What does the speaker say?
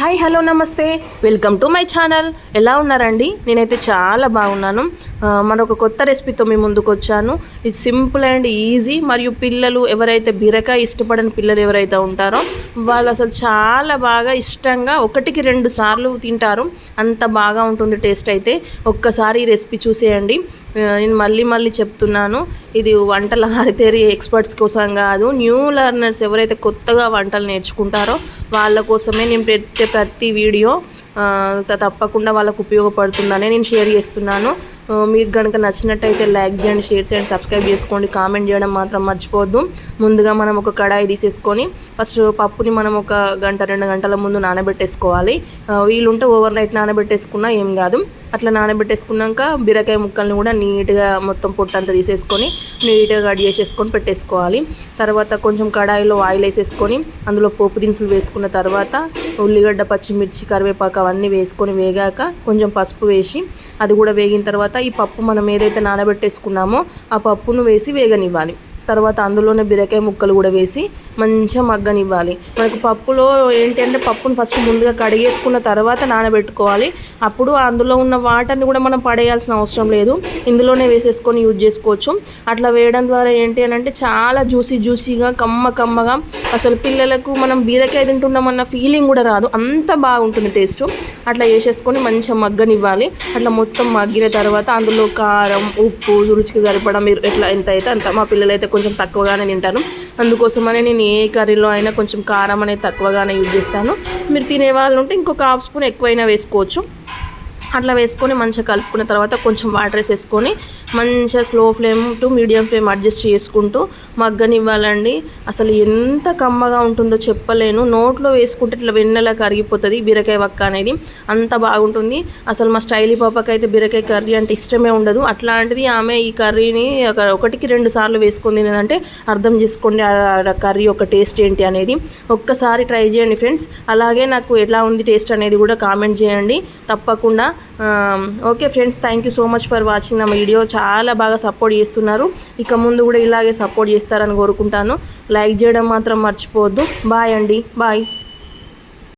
Hi hello నమస్తే, welcome to my channel. ఎలా ఉన్నారండి? నేనైతే చాలా బాగున్నాను. మరొక కొత్త రెసిపీతో మీ ముందుకు వచ్చాను. ఇది సింపుల్ అండ్ ఈజీ, మరియు పిల్లలు ఎవరైతే బీరకాయ ఇష్టపడని పిల్లలు ఎవరైతే ఉంటారో వాళ్ళు అసలు చాలా బాగా ఇష్టంగా 1-2 సార్లు తింటారు. అంత బాగా ఉంటుంది టేస్ట్. అయితే ఒక్కసారి ఈ రెసిపీ చూసేయండి. నేను మళ్ళీ చెప్తున్నాను, ఇది వంటల హరితేరి ఎక్స్పర్ట్స్ కోసం కాదు, న్యూ లెర్నర్స్ ఎవరైతే కొత్తగా వంటలు నేర్చుకుంటారో వాళ్ళ కోసమే నేను పెట్టే ప్రతి వీడియో తప్పకుండా వాళ్ళకు ఉపయోగపడుతుందని నేను షేర్ చేస్తున్నాను. మీకు కనుక నచ్చినట్టయితే లైక్ చేయండి, షేర్ చేయండి, సబ్స్క్రైబ్ చేసుకోండి, కామెంట్ చేయడం మాత్రం మర్చిపోవద్దు. ముందుగా మనం ఒక కడాయి తీసేసుకొని ఫస్ట్ పప్పుని మనం 1-2 గంటల ముందు నానబెట్టేసుకోవాలి. వీలుంటే ఓవర్ నైట్ నానబెట్టేసుకున్నా ఏం కాదు. అట్లా నానబెట్టేసుకున్నాక బీరకాయ ముక్కల్ని కూడా నీట్గా మొత్తం పొట్టంతా తీసేసుకొని నీట్గా కట్ చేసేసుకొని పెట్టేసుకోవాలి. తర్వాత కొంచెం కడాయిలో ఆయిల్ వేసేసుకొని అందులో పోపు దినుసులు వేసుకున్న తర్వాత ఉల్లిగడ్డ, పచ్చిమిర్చి, కరివేపాకు అవన్నీ వేసుకొని వేగాక కొంచెం పసుపు వేసి అది కూడా వేగిన తర్వాత ఈ పప్పు మనం ఏదైతే నానబెట్టేసుకున్నామో ఆ పప్పును వేసి వేగనివ్వాలి. తర్వాత అందులోనే బీరకాయ ముక్కలు కూడా వేసి మంచిగా మగ్గనివ్వాలి. మనకు పప్పులో ఏంటి అంటే పప్పును ఫస్ట్ ముందుగా కడిగేసుకున్న తర్వాత నానబెట్టుకోవాలి. అప్పుడు అందులో ఉన్న వాటర్ని కూడా మనం పడేయాల్సిన అవసరం లేదు, ఇందులోనే వేసేసుకొని యూజ్ చేసుకోవచ్చు. అట్లా వేయడం ద్వారా ఏంటి అని అంటే చాలా జ్యూసీగా కమ్మగా అసలు పిల్లలకు మనం బీరకాయ తింటున్నామన్న ఫీలింగ్ కూడా రాదు, అంత బాగుంటుంది టేస్ట్. అట్లా వేసేసుకొని మంచిగా మగ్గనివ్వాలి. అట్లా మొత్తం మగ్గిన తర్వాత అందులో కారం, ఉప్పు రుచికి సరిపడా మీరు ఎట్లా ఎంత అయితే అంత. మా పిల్లలు అయితే కొంచెం తక్కువగానే తింటాను, అందుకోసమనే నేను ఏ కర్రీలో అయినా కొంచెం కారం అనేది తక్కువగానే యూజ్ చేస్తాను. మీరు తినే వాళ్ళు ఉంటే ఇంకొక హాఫ్ స్పూన్ ఎక్కువైనా వేసుకోవచ్చు. అట్లా వేసుకొని మంచిగా కలుపుకున్న తర్వాత కొంచెం వాటర్ వేసేసుకొని మంచిగా slow flame to medium flame adjust చేసుకుంటూ మగ్గనివ్వాలండి. అసలు ఎంత కమ్మగా ఉంటుందో చెప్పలేను. నోట్లో వేసుకుంటే ఇట్లా వెన్నెలా కరిగిపోతుంది బీరకాయ వక్క అనేది, అంత బాగుంటుంది. అసలు మా స్టైలీ పాపకి అయితే బీరకాయ కర్రీ అంటే ఇష్టమే ఉండదు. అట్లాంటిది ఆమె ఈ కర్రీని 1-2 సార్లు వేసుకొని తినేదంటే అర్థం చేసుకోండి ఆ కర్రీ ఒక టేస్ట్ ఏంటి అనేది. ఒక్కసారి ట్రై చేయండి ఫ్రెండ్స్. అలాగే నాకు ఎలా ఉంది టేస్ట్ అనేది కూడా కామెంట్ చేయండి తప్పకుండా. Okay friends, thank you so much for watching నా వీడియో. చాలా బాగా సపోర్ట్ చేస్తున్నారు, ఇక ముందు కూడా ఇలాగే సపోర్ట్ చేస్తారని కోరుకుంటాను. లైక్ చేయడం మాత్రం మర్చిపోవద్దు. బాయ్ అండి, బాయ్.